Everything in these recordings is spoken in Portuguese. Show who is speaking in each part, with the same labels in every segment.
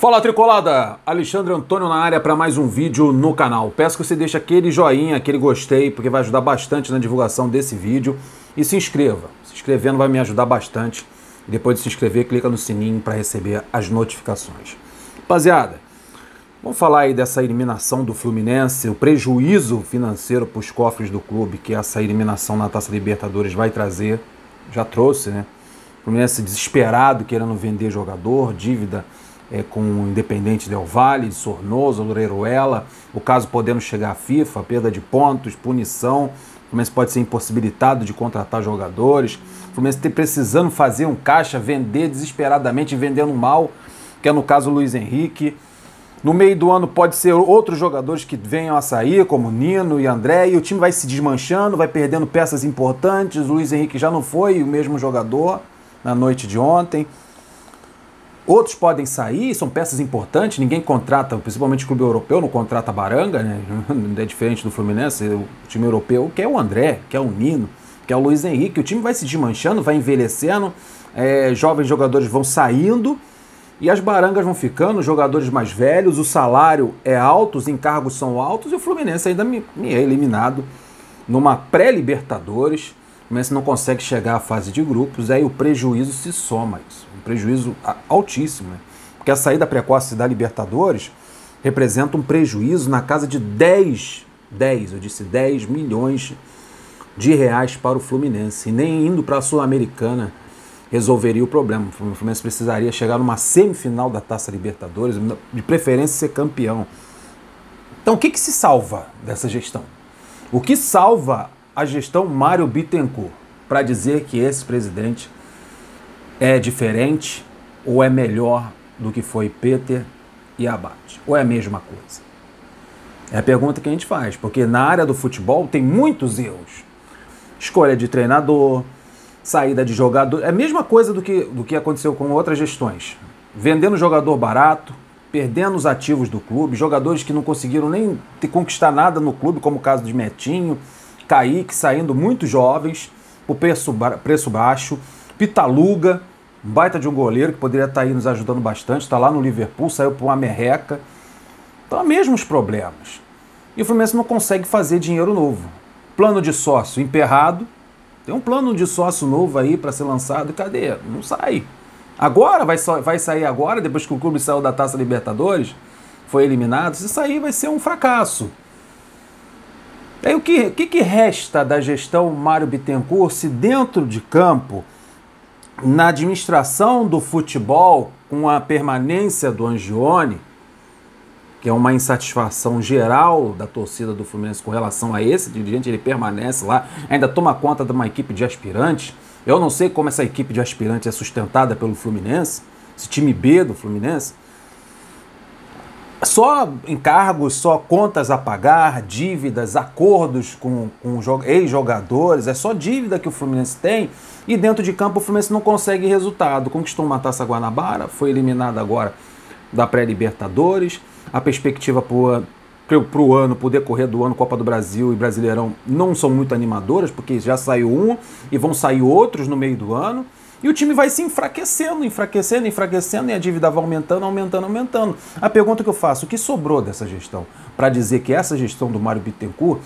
Speaker 1: Fala, Tricolada! Alexandre Antônio na área para mais um vídeo no canal. Peço que você deixe aquele joinha, aquele gostei, porque vai ajudar bastante na divulgação desse vídeo. E se inscreva. Se inscrevendo vai me ajudar bastante. E depois de se inscrever, clica no sininho para receber as notificações. Rapaziada, vamos falar aí dessa eliminação do Fluminense, o prejuízo financeiro para os cofres do clube que essa eliminação na Taça Libertadores vai trazer. Já trouxe, né? O Fluminense desesperado, querendo vender jogador, dívida com o Independente Del Valle, de Sornosa, Orejuela, o caso podendo chegar à FIFA, perda de pontos, punição, o Fluminense pode ser impossibilitado de contratar jogadores, o Fluminense precisando fazer um caixa, vender desesperadamente, vendendo mal, que é no caso o Luiz Henrique. No meio do ano pode ser outros jogadores que venham a sair, como Nino e André, e o time vai se desmanchando, vai perdendo peças importantes, o Luiz Henrique já não foi o mesmo jogador na noite de ontem. Outros podem sair, são peças importantes, ninguém contrata, principalmente o clube europeu, não contrata baranga, né? É diferente do Fluminense, o time europeu quer o André, quer o Nino, quer o Luiz Henrique, o time vai se desmanchando, vai envelhecendo, jovens jogadores vão saindo e as barangas vão ficando, os jogadores mais velhos, o salário é alto, os encargos são altos e o Fluminense ainda me é eliminado numa pré-Libertadores. O Fluminense não consegue chegar à fase de grupos, aí o prejuízo se soma isso. Um prejuízo altíssimo, né? Porque a saída precoce da Libertadores representa um prejuízo na casa de 10 milhões de reais para o Fluminense. E nem indo para a Sul-Americana resolveria o problema. O Fluminense precisaria chegar numa semifinal da Taça Libertadores, de preferência ser campeão. Então o que se salva dessa gestão? O que salva a gestão Mário Bittencourt para dizer que esse presidente é diferente ou é melhor do que foi Peter e Abate? Ou é a mesma coisa? É a pergunta que a gente faz, porque na área do futebol tem muitos erros. Escolha de treinador, saída de jogador, é a mesma coisa do que aconteceu com outras gestões. Vendendo jogador barato, perdendo os ativos do clube, jogadores que não conseguiram nem conquistar nada no clube, como o caso de Metinho, Kaique saindo muito jovens, por preço baixo, Pitaluga, um baita de um goleiro que poderia estar aí nos ajudando bastante, está lá no Liverpool, saiu por uma merreca. Então, há mesmos problemas. E o Fluminense não consegue fazer dinheiro novo. Plano de sócio emperrado, tem um plano de sócio novo aí para ser lançado, cadê? Não sai. Agora, vai sair agora, depois que o clube saiu da Taça Libertadores, foi eliminado, se sair vai ser um fracasso. Aí o que resta da gestão Mário Bittencourt se dentro de campo, na administração do futebol, com a permanência do Angione, que é uma insatisfação geral da torcida do Fluminense com relação a esse dirigente, ele permanece lá, ainda toma conta de uma equipe de aspirantes. Eu não sei como essa equipe de aspirantes é sustentada pelo Fluminense, esse time B do Fluminense. Só encargos, só contas a pagar, dívidas, acordos com ex-jogadores, é só dívida que o Fluminense tem e dentro de campo o Fluminense não consegue resultado. Conquistou uma Taça Guanabara, foi eliminado agora da pré-Libertadores, a perspectiva para o ano, para o decorrer do ano, Copa do Brasil e Brasileirão não são muito animadoras, porque já saiu um e vão sair outros no meio do ano. E o time vai se enfraquecendo e a dívida vai aumentando. A pergunta que eu faço, o que sobrou dessa gestão? Para dizer que essa gestão do Mário Bittencourt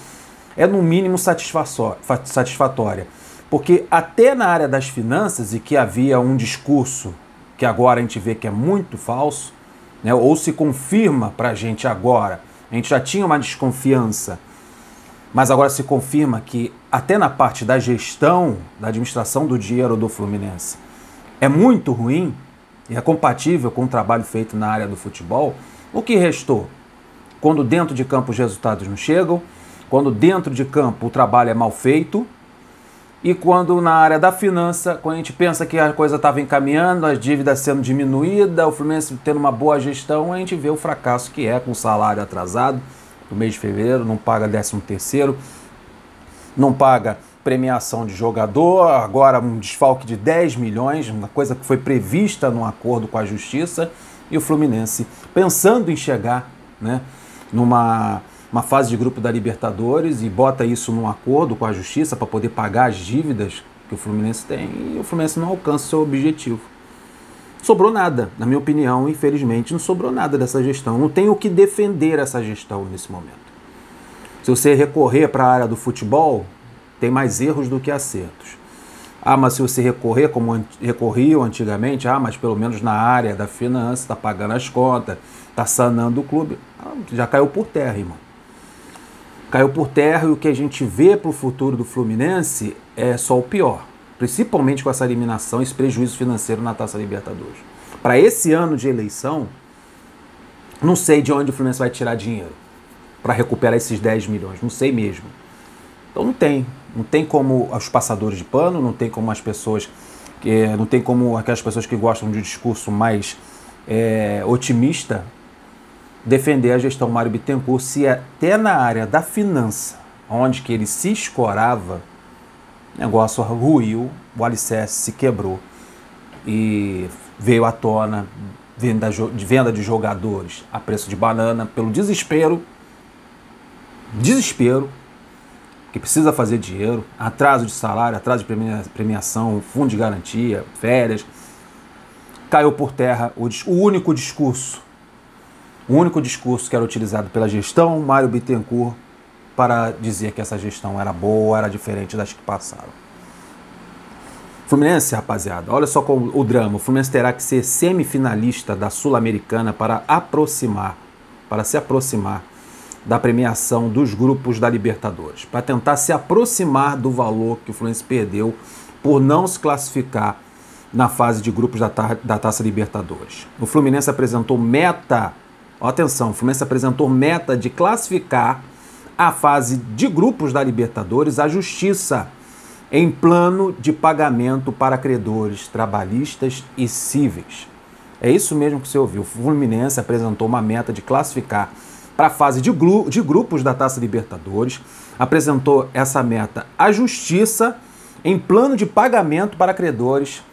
Speaker 1: é no mínimo satisfatória. Porque até na área das finanças, e que havia um discurso que agora a gente vê que é muito falso, né, ou se confirma para a gente agora, a gente já tinha uma desconfiança, mas agora se confirma que até na parte da gestão, da administração do dinheiro do Fluminense, é muito ruim e é compatível com o trabalho feito na área do futebol. O que restou? Quando dentro de campo os resultados não chegam, quando dentro de campo o trabalho é mal feito e quando na área da finança, quando a gente pensa que a coisa estava encaminhando, as dívidas sendo diminuídas, o Fluminense tendo uma boa gestão, a gente vê o fracasso que é com o salário atrasado no mês de fevereiro, não paga 13º, não paga premiação de jogador, agora um desfalque de 10 milhões, uma coisa que foi prevista num acordo com a Justiça, e o Fluminense pensando em chegar, né, numa fase de grupo da Libertadores e bota isso num acordo com a Justiça para poder pagar as dívidas que o Fluminense tem, e o Fluminense não alcança o seu objetivo. Sobrou nada, na minha opinião, infelizmente, não sobrou nada dessa gestão. Não tem o que defender essa gestão nesse momento. Se você recorrer para a área do futebol, tem mais erros do que acertos. Ah, mas se você recorrer como recorriam antigamente, mas pelo menos na área da finança, está pagando as contas, está sanando o clube, já caiu por terra, irmão. Caiu por terra e o que a gente vê para o futuro do Fluminense é só o pior. Principalmente com essa eliminação, esse prejuízo financeiro na Taça Libertadores. Para esse ano de eleição, não sei de onde o Fluminense vai tirar dinheiro para recuperar esses 10 milhões, não sei mesmo. Então não tem como os passadores de pano, não tem como as pessoas, não tem como aquelas pessoas que gostam de um discurso mais otimista defender a gestão Mário Bittencourt, se até na área da finança, onde que ele se escorava, o negócio ruiu, o alicerce se quebrou e veio à tona venda de jogadores a preço de banana, pelo desespero, que precisa fazer dinheiro, atraso de salário, atraso de premiação, fundo de garantia, férias. Caiu por terra o único discurso que era utilizado pela gestão Mário Bittencourt para dizer que essa gestão era boa, era diferente das que passaram. Fluminense, rapaziada, olha só como o drama. O Fluminense terá que ser semifinalista da Sul-Americana para se aproximar da premiação dos grupos da Libertadores, para tentar se aproximar do valor que o Fluminense perdeu por não se classificar na fase de grupos da Taça Libertadores. O Fluminense apresentou meta, atenção, o Fluminense apresentou meta de classificar a fase de grupos da Libertadores à Justiça em plano de pagamento para credores trabalhistas e cíveis. É isso mesmo que você ouviu. O Fluminense apresentou uma meta de classificar para a fase de grupos da Taça Libertadores, apresentou essa meta à Justiça em plano de pagamento para credores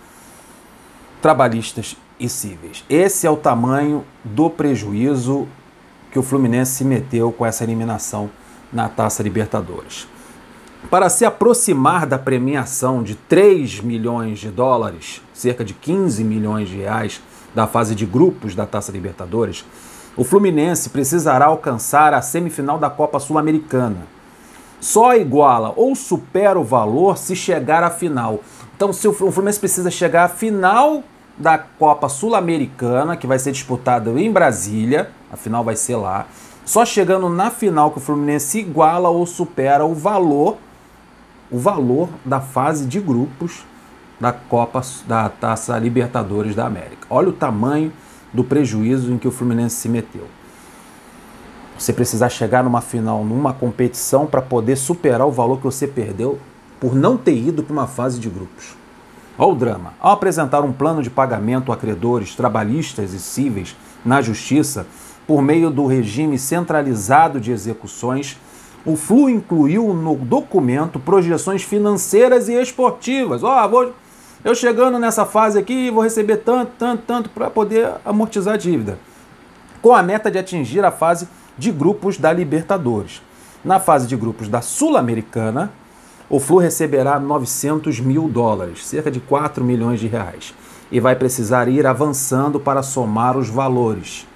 Speaker 1: trabalhistas e cíveis. Esse é o tamanho do prejuízo que o Fluminense se meteu com essa eliminação na Taça Libertadores. Para se aproximar da premiação de 3 milhões de dólares, cerca de 15 milhões de reais, da fase de grupos da Taça Libertadores, o Fluminense precisará alcançar a semifinal da Copa Sul-Americana. Só iguala ou supera o valor se chegar à final. Então, se o Fluminense precisa chegar à final da Copa Sul-Americana, que vai ser disputada em Brasília, a final vai ser lá, só chegando na final que o Fluminense iguala ou supera o valor da fase de grupos da Copa da Taça Libertadores da América. Olha o tamanho do prejuízo em que o Fluminense se meteu. Você precisar chegar numa final, numa competição, para poder superar o valor que você perdeu por não ter ido para uma fase de grupos. Olha o drama. Ao apresentar um plano de pagamento a credores trabalhistas e cíveis na Justiça, por meio do regime centralizado de execuções, o Flu incluiu no documento projeções financeiras e esportivas. Eu chegando nessa fase aqui, vou receber tanto para poder amortizar a dívida, com a meta de atingir a fase de grupos da Libertadores. Na fase de grupos da Sul-Americana, o Flu receberá 900 mil dólares, cerca de 4 milhões de reais, e vai precisar ir avançando para somar os valores,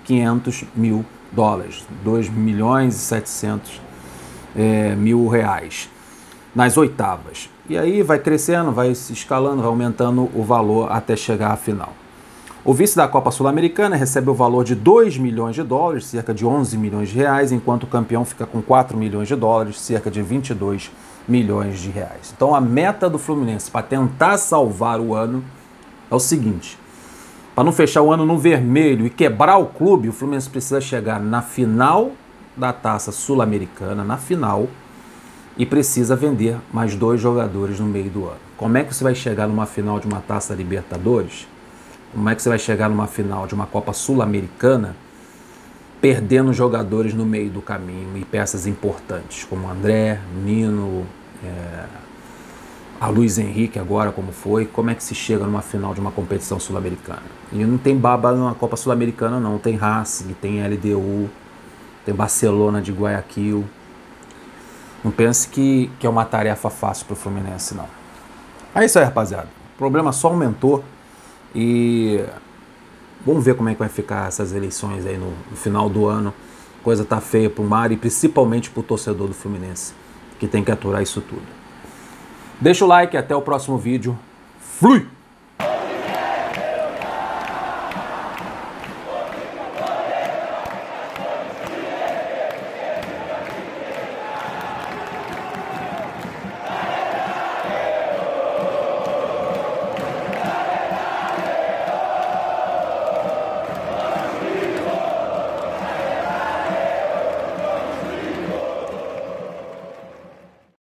Speaker 1: 500 mil dólares, 2 milhões e 700 mil reais, nas oitavas. E aí vai crescendo, vai se escalando, vai aumentando o valor até chegar à final. O vice da Copa Sul-Americana recebe o valor de 2 milhões de dólares, cerca de 11 milhões de reais, enquanto o campeão fica com 4 milhões de dólares, cerca de 22 milhões de reais. Então a meta do Fluminense para tentar salvar o ano é o seguinte: para não fechar o ano no vermelho e quebrar o clube, o Fluminense precisa chegar na final da Taça Sul-Americana, na final, e precisa vender mais 2 jogadores no meio do ano. Como é que você vai chegar numa final de uma Taça Libertadores? Como é que você vai chegar numa final de uma Copa Sul-Americana perdendo jogadores no meio do caminho e peças importantes, como André, Nino, a Luiz Henrique agora, como foi? Como é que se chega numa final de uma competição sul-americana? E não tem baba na Copa Sul-Americana não, tem Racing, tem LDU, tem Barcelona de Guayaquil. Não pense que é uma tarefa fácil para o Fluminense, não. É isso aí, rapaziada. O problema só aumentou E vamos ver como é que vai ficar essas eleições aí no final do ano. Coisa tá feia pro Mário e principalmente pro torcedor do Fluminense, que tem que aturar isso tudo. Deixa o like, até o próximo vídeo. Flui!